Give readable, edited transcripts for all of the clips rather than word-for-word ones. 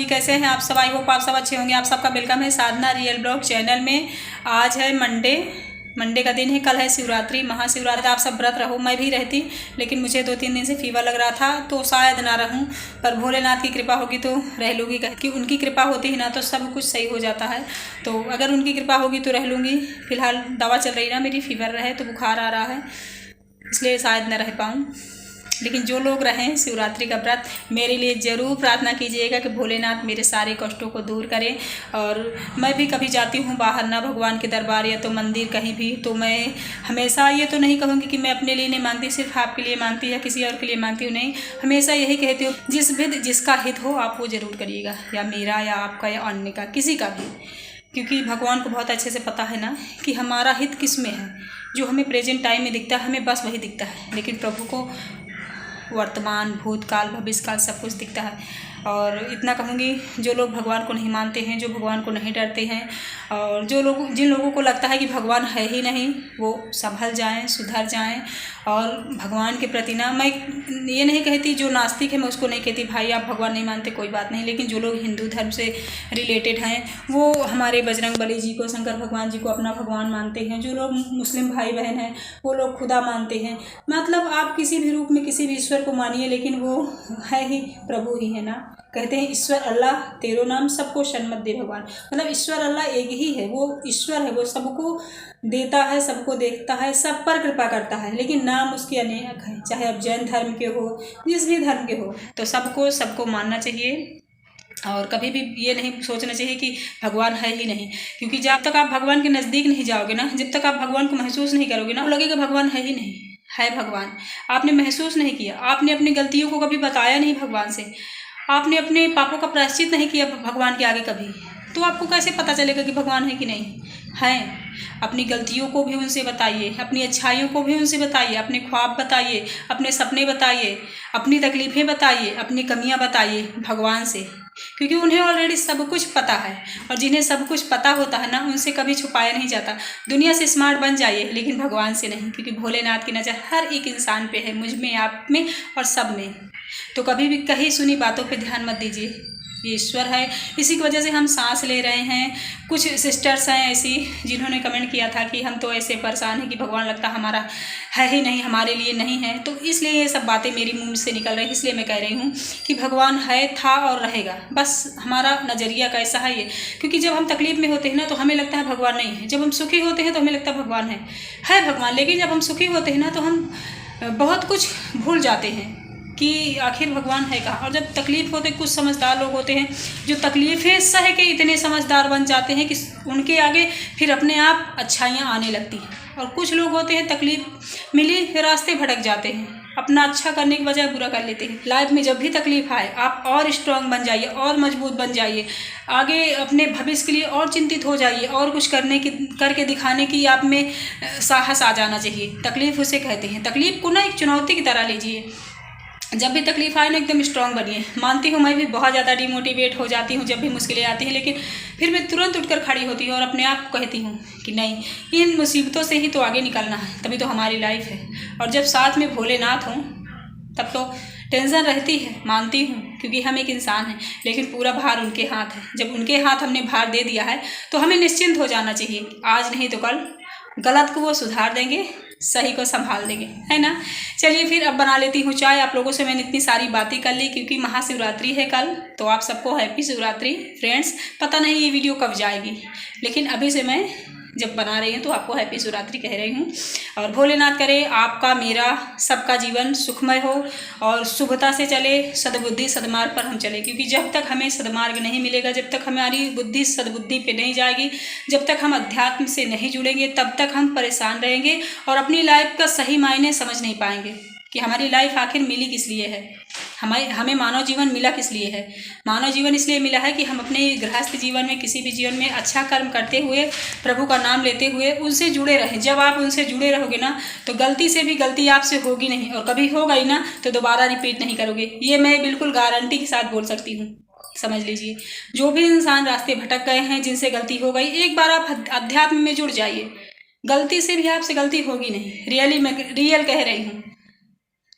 कैसे हैं आप सब? आई होप आप सब अच्छे होंगे। आप सबका वेलकम है साधना रियल ब्लॉग चैनल में। आज है मंडे का दिन है। कल है शिवरात्रि, महाशिवरात्रि। आप सब व्रत रहो, मैं भी रहती, लेकिन मुझे 2-3 दिन से फीवर लग रहा था तो शायद ना रहूं, पर भोलेनाथ की कृपा होगी तो रह लूँगी। कि उनकी कृपा होती है ना तो सब कुछ सही हो जाता है। तो अगर उनकी कृपा होगी तो रह लूँगी। फिलहाल दवा चल रही ना, मेरी फीवर है तो बुखार आ रहा है, इसलिए शायद न रह पाऊँ। लेकिन जो लोग रहें शिवरात्रि का व्रत, मेरे लिए ज़रूर प्रार्थना कीजिएगा कि भोलेनाथ मेरे सारे कष्टों को दूर करें। और मैं भी कभी जाती हूँ बाहर ना, भगवान के दरबार या तो मंदिर कहीं भी, तो मैं हमेशा ये तो नहीं कहूँगी कि मैं अपने लिए नहीं मांगती, सिर्फ आपके लिए मांगती या किसी और के लिए मांगती हूँ, नहीं। हमेशा यही कहती हूँ, जिसका हित हो आप वो ज़रूर करिएगा, या मेरा या आपका या अन्य का, किसी का भी। क्योंकि भगवान को बहुत अच्छे से पता है ना कि हमारा हित किस में है। जो हमें प्रेजेंट टाइम में दिखता है, हमें बस वही दिखता है, लेकिन प्रभु को वर्तमान, भूतकाल, भविष्यकाल सब कुछ दिखता है। और इतना कहूँगी, जो लोग भगवान को नहीं मानते हैं, जो भगवान को नहीं डरते हैं, और जिन लोगों को लगता है कि भगवान है ही नहीं, वो संभल जाएं, सुधर जाएं। और भगवान के प्रति ना, मैं ये नहीं कहती जो नास्तिक है मैं उसको नहीं कहती भाई आप भगवान नहीं मानते, कोई बात नहीं। लेकिन जो लोग हिंदू धर्म से रिलेटेड हैं, वो हमारे बजरंग बली जी को, शंकर भगवान जी को अपना भगवान मानते हैं। जो लोग मुस्लिम भाई बहन हैं, वो लोग खुदा मानते हैं। मतलब आप किसी भी रूप में किसी भी ईश्वर को मानिए, लेकिन वो है ही प्रभु ही है ना। कहते हैं ईश्वर अल्लाह तेरो नाम सबको सन्मत दे भगवान। मतलब ईश्वर अल्लाह एक ही है, वो ईश्वर है, वो सबको देता है, सबको देखता है, सब पर कृपा करता है। लेकिन नाम उसके अनेक है, चाहे आप जैन धर्म के हो, जिस भी धर्म के हो, तो सबको मानना चाहिए। और कभी भी ये नहीं सोचना चाहिए कि भगवान है ही नहीं। क्योंकि जब तक आप भगवान के नज़दीक नहीं जाओगे ना, जब तक आप भगवान को महसूस नहीं करोगे ना, तो लगेगा भगवान है ही नहीं। है भगवान, आपने महसूस नहीं किया, आपने अपनी गलतियों को कभी बताया नहीं भगवान से, आपने अपने पापों का प्रायश्चित नहीं किया भगवान के आगे कभी, तो आपको कैसे पता चलेगा कि भगवान है कि नहीं है। अपनी गलतियों को भी उनसे बताइए, अपनी अच्छाइयों को भी उनसे बताइए, अपने ख्वाब बताइए, अपने सपने बताइए, अपनी तकलीफ़ें बताइए, अपनी कमियां बताइए भगवान से। क्योंकि उन्हें ऑलरेडी सब कुछ पता है, और जिन्हें सब कुछ पता होता है ना, उनसे कभी छुपाया नहीं जाता। दुनिया से स्मार्ट बन जाइए, लेकिन भगवान से नहीं, क्योंकि भोलेनाथ की नज़र हर एक इंसान पे है, मुझ में, आप में और सब में। तो कभी भी कहीं सुनी बातों पे ध्यान मत दीजिए, ये ईश्वर है, इसी की वजह से हम सांस ले रहे हैं। कुछ सिस्टर्स हैं ऐसी जिन्होंने कमेंट किया था कि हम तो ऐसे परेशान हैं कि भगवान लगता हमारा है ही नहीं, हमारे लिए नहीं है। तो इसलिए ये सब बातें मेरी मुंह से निकल रही है, इसलिए मैं कह रही हूँ कि भगवान है, था और रहेगा। बस हमारा नज़रिया कैसा है ये। क्योंकि जब हम तकलीफ़ में होते हैं ना, तो हमें लगता है भगवान नहीं है। जब हम सुखी होते हैं तो हमें लगता है भगवान है भगवान। लेकिन जब हम सुखी होते हैं ना, तो हम बहुत कुछ भूल जाते हैं कि आखिर भगवान है कहाँ। और जब तकलीफ़ होते, कुछ समझदार लोग होते हैं जो तकलीफ़ें सह के इतने समझदार बन जाते हैं कि उनके आगे फिर अपने आप अच्छाइयाँ आने लगती हैं। और कुछ लोग होते हैं तकलीफ़ मिली फिर रास्ते भटक जाते हैं, अपना अच्छा करने की बजाय बुरा कर लेते हैं। लाइफ में जब भी तकलीफ़ आए, आप और स्ट्रांग बन जाइए, और मजबूत बन जाइए, आगे अपने भविष्य के लिए और चिंतित हो जाइए, और कुछ करके दिखाने की आप में साहस आ जाना चाहिए। तकलीफ़ उसे कहते हैं। तकलीफ़ को ना एक चुनौती की तरह लीजिए। जब भी तकलीफ आए ना, एकदम स्ट्रांग बनिए। मानती हूँ मैं भी बहुत ज़्यादा डिमोटिवेट हो जाती हूँ जब भी मुश्किलें आती हैं, लेकिन फिर मैं तुरंत उठकर खड़ी होती हूँ और अपने आप को कहती हूँ कि नहीं, इन मुसीबतों से ही तो आगे निकलना है, तभी तो हमारी लाइफ है। और जब साथ में भोलेनाथ हों तब तो टेंशन रहती है, मानती हूँ, क्योंकि हम एक इंसान हैं, लेकिन पूरा भार उनके हाथ है। जब उनके हाथ हमने भार दे दिया है तो हमें निश्चिंत हो जाना चाहिए। आज नहीं तो कल गलत को वो सुधार देंगे, सही को संभाल देंगे, है ना। चलिए फिर अब बना लेती हूँ चाय। आप लोगों से मैंने इतनी सारी बातें कर ली, क्योंकि महाशिवरात्रि है कल। तो आप सबको हैप्पी शिवरात्रि फ्रेंड्स। पता नहीं ये वीडियो कब जाएगी, लेकिन अभी से मैं जब बना रही हूँ तो आपको हैप्पी शिवरात्रि कह रही हूँ। और भोलेनाथ करे आपका मेरा सबका जीवन सुखमय हो और शुभता से चले, सद्बुद्धि सद्मार्ग पर हम चले, क्योंकि जब तक हमें सद्मार्ग नहीं मिलेगा, जब तक हमारी बुद्धि सद्बुद्धि पे नहीं जाएगी, जब तक हम अध्यात्म से नहीं जुड़ेंगे, तब तक हम परेशान रहेंगे और अपनी लाइफ का सही मायने समझ नहीं पाएंगे कि हमारी लाइफ आखिर मिली किस लिए है, हमें मानव जीवन मिला किस लिए है। मानव जीवन इसलिए मिला है कि हम अपने गृहस्थ जीवन में, किसी भी जीवन में अच्छा कर्म करते हुए, प्रभु का नाम लेते हुए उनसे जुड़े रहें। जब आप उनसे जुड़े रहोगे ना तो गलती से भी गलती आपसे होगी नहीं, और कभी हो गई ना तो दोबारा रिपीट नहीं करोगे। ये मैं बिल्कुल गारंटी के साथ बोल सकती हूँ, समझ लीजिए। जो भी इंसान रास्ते भटक गए हैं, जिनसे गलती हो गई, एक बार आप अध्यात्म में जुड़ जाइए, गलती से भी आपसे गलती होगी नहीं। मैं रियल कह रही हूँ,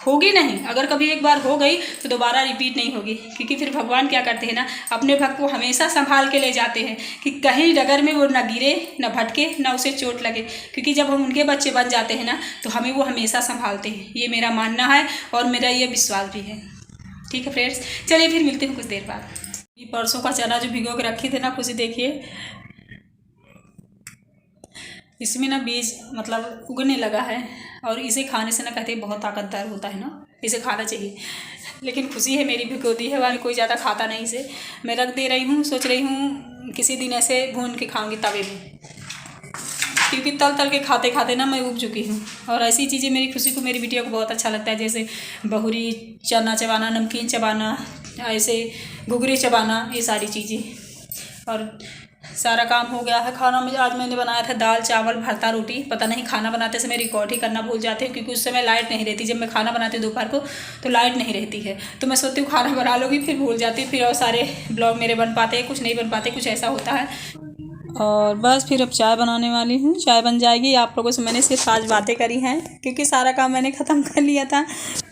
होगी नहीं। अगर कभी एक बार हो गई तो दोबारा रिपीट नहीं होगी, क्योंकि फिर भगवान क्या करते हैं ना, अपने भक्त को हमेशा संभाल के ले जाते हैं कि कहीं डगर में वो न गिरे, न भटके, न उसे चोट लगे, क्योंकि जब हम उनके बच्चे बन जाते हैं ना तो हमें वो हमेशा संभालते हैं। ये मेरा मानना है और मेरा ये विश्वास भी है। ठीक है फ्रेंड्स, चलिए फिर मिलते हैं कुछ देर बाद। ये परसों का चना जो भिगो के रखे थे ना, खुशी देखिए इसमें ना बीज मतलब उगने लगा है, और इसे खाने से ना कहते हैं बहुत ताकतदार होता है ना, इसे खाना चाहिए। लेकिन खुशी है मेरी भिगोती है, वाली कोई ज़्यादा खाता नहीं इसे, मैं रख दे रही हूँ। सोच रही हूँ किसी दिन ऐसे भून के खाऊंगी तवे में, क्योंकि तल तल के खाते खाते ना मैं उब चुकी हूँ। और ऐसी चीज़ें मेरी खुशी को, मेरी बिटिया को बहुत अच्छा लगता है, जैसे बहुरी, चना चबाना, नमकीन चबाना, ऐसे घुघरी चबाना, ये सारी चीज़ें। और सारा काम हो गया है। खाना में आज मैंने बनाया था दाल चावल भरता रोटी। पता नहीं खाना बनाते समय रिकॉर्ड ही करना भूल जाते हैं, क्योंकि उस समय लाइट नहीं रहती। जब मैं खाना बनाती हूँ दोपहर को तो लाइट नहीं रहती है, तो मैं सोचती हूँ खाना बना लूँगी, फिर भूल जाती हूँ, फिर और सारे ब्लॉग मेरे बन पाते हैं, कुछ नहीं बन पाते, कुछ ऐसा होता है। और बस फिर अब चाय बनाने वाली हूँ, चाय बन जाएगी। आप लोगों से मैंने सिर्फ आज बातें करी हैं, क्योंकि सारा काम मैंने ख़त्म कर लिया था,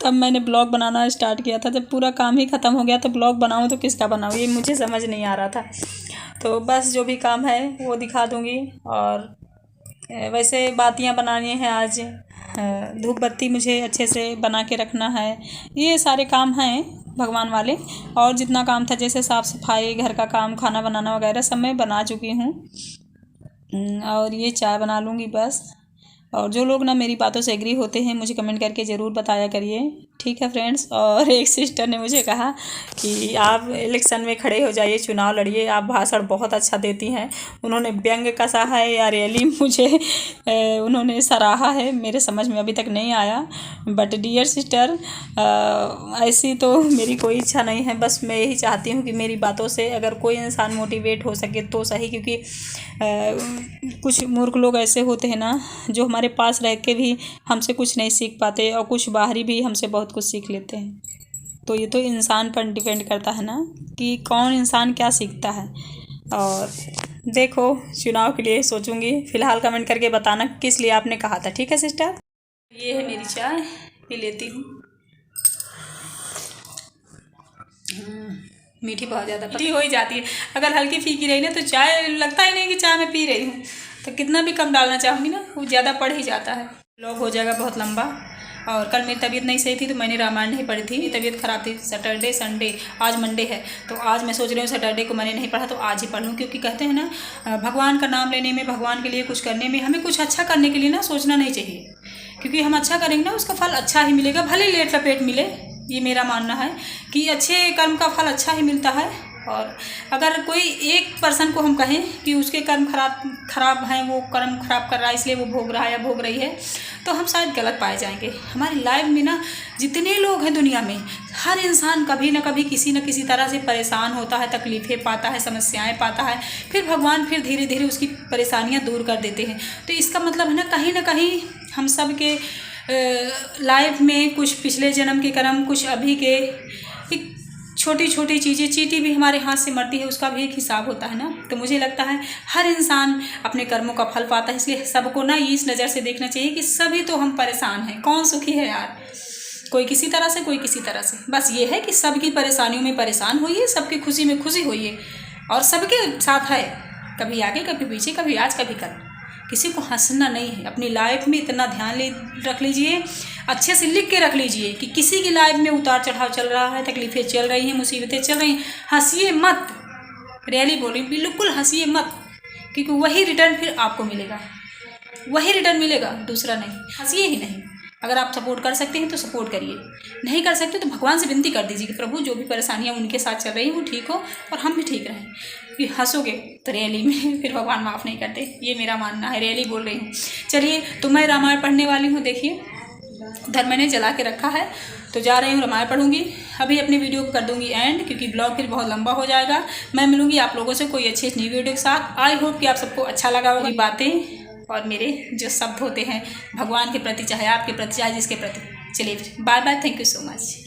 तब मैंने ब्लॉग बनाना स्टार्ट किया था। जब पूरा काम ही ख़त्म हो गया तो ब्लॉग बनाऊँ तो किसका बनाऊँ, ये मुझे समझ नहीं आ रहा था। तो बस जो भी काम है वो दिखा दूँगी। और वैसे बातियाँ बनानी हैं आज, धूप बत्ती मुझे अच्छे से बना के रखना है, ये सारे काम हैं भगवान वाले। और जितना काम था जैसे साफ़ सफाई, घर का काम, खाना बनाना वगैरह सब मैं बना चुकी हूँ। और ये चाय बना लूँगी बस। और जो लोग ना मेरी बातों से एग्री होते हैं मुझे कमेंट करके ज़रूर बताया करिए, ठीक है फ्रेंड्स। और एक सिस्टर ने मुझे कहा कि आप इलेक्शन में खड़े हो जाइए, चुनाव लड़िए, आप भाषण बहुत अच्छा देती हैं। उन्होंने व्यंग कसा है या रियली मुझे उन्होंने सराहा है, मेरे समझ में अभी तक नहीं आया। बट डियर सिस्टर, ऐसी तो मेरी कोई इच्छा नहीं है। बस मैं यही चाहती हूँ कि मेरी बातों से अगर कोई इंसान मोटिवेट हो सके तो सही, क्योंकि कुछ मूर्ख लोग ऐसे होते हैं ना जो हमारे पास रह के भी हमसे कुछ नहीं सीख पाते, और कुछ बाहरी भी हमसे बहुत कुछ सीख लेते हैं। तो ये तो इंसान पर डिपेंड करता है ना कि कौन इंसान क्या सीखता है। और देखो चुनाव के लिए सोचूंगी। फ़िलहाल कमेंट करके बताना किस लिए आपने कहा था, ठीक है सिस्टर। ये है मेरी चाय, पी लेती हूँ। मीठी बहुत ज़्यादा मीठी हो ही जाती है। अगर हल्की फीकी रही ना तो चाय लगता ही नहीं कि चाय मैं पी रही हूँ, तो कितना भी कम डालना चाहूँगी ना वो ज़्यादा पड़ ही जाता है। व्लॉग हो जाएगा बहुत लंबा। और कल मेरी तबीयत नहीं सही थी तो मैंने रामायण नहीं पढ़ी थी, तबीयत ख़राब थी। सैटरडे संडे, आज मंडे है, तो आज मैं सोच रही हूँ सैटरडे को मैंने नहीं पढ़ा तो आज ही पढ़ लूँ। क्योंकि कहते हैं ना भगवान का नाम लेने में, भगवान के लिए कुछ करने में, हमें कुछ अच्छा करने के लिए ना सोचना नहीं चाहिए, क्योंकि हम अच्छा करेंगे ना उसका फल अच्छा ही मिलेगा, भले लेट लपेट मिले। ये मेरा मानना है कि अच्छे कर्म का फल अच्छा ही मिलता है। और अगर कोई एक पर्सन को हम कहें कि उसके कर्म खराब हैं, वो कर्म खराब कर रहा है इसलिए वो भोग रहा है या भोग रही है, तो हम शायद गलत पाए जाएंगे। हमारी लाइफ में ना जितने लोग हैं दुनिया में, हर इंसान कभी ना कभी किसी न किसी तरह से परेशान होता है, तकलीफ़ें पाता है, समस्याएं पाता है। फिर भगवान फिर धीरे धीरे उसकी परेशानियां दूर कर देते हैं। तो इसका मतलब है ना कहीं हम सब के लाइफ में कुछ पिछले जन्म के कर्म, कुछ अभी के, एक छोटी छोटी चीज़ें, चींटी भी हमारे हाथ से मरती है, उसका भी एक हिसाब होता है ना। तो मुझे लगता है हर इंसान अपने कर्मों का फल पाता है, इसलिए सबको ना इस नज़र से देखना चाहिए कि सभी तो हम परेशान हैं, कौन सुखी है यार। कोई किसी तरह से, कोई किसी तरह से। बस ये है कि सबकी परेशानियों में परेशान होइए, सबकी खुशी में खुशी होइए, और सबके साथ है, कभी आगे कभी पीछे, कभी आज कभी कल। किसी को हंसना नहीं है। अपनी लाइफ में इतना ध्यान रख लीजिए, अच्छे से लिख के रख लीजिए कि किसी की लाइफ में उतार चढ़ाव चल रहा है, तकलीफ़ें चल रही हैं, मुसीबतें चल रही हैं, हंसिए मत। रियली बोल रही, बिल्कुल हंसिए मत। क्योंकि वही रिटर्न फिर आपको मिलेगा, वही रिटर्न मिलेगा, दूसरा नहीं। हंसिए ही नहीं। अगर आप सपोर्ट कर सकते हैं तो सपोर्ट करिए, नहीं कर सकते तो भगवान से विनती कर दीजिए कि प्रभु जो भी परेशानियाँ उनके साथ चल रही हैं वो ठीक हो और हम भी ठीक रहें। कि हंसोगे तो रियली में फिर भगवान माफ़ नहीं करते, ये मेरा मानना है, रियली बोल रही हूँ। चलिए, तो मैं रामायण पढ़ने वाली हूँ। देखिए, उधर मैंने जला के रखा है, तो जा रही हूँ, रामायण पढ़ूंगी। अभी अपनी वीडियो को कर दूंगी एंड, क्योंकि ब्लॉग फिर बहुत लंबा हो जाएगा। मैं मिलूंगी आप लोगों से कोई अच्छी न्यू वीडियो के साथ। आई होप कि आप सबको अच्छा लगा होगी बातें और मेरे जो शब्द होते हैं भगवान के प्रति, चाहे आपके प्रति, चाहे जिसके प्रति। चलिए, bye bye, thank you so much.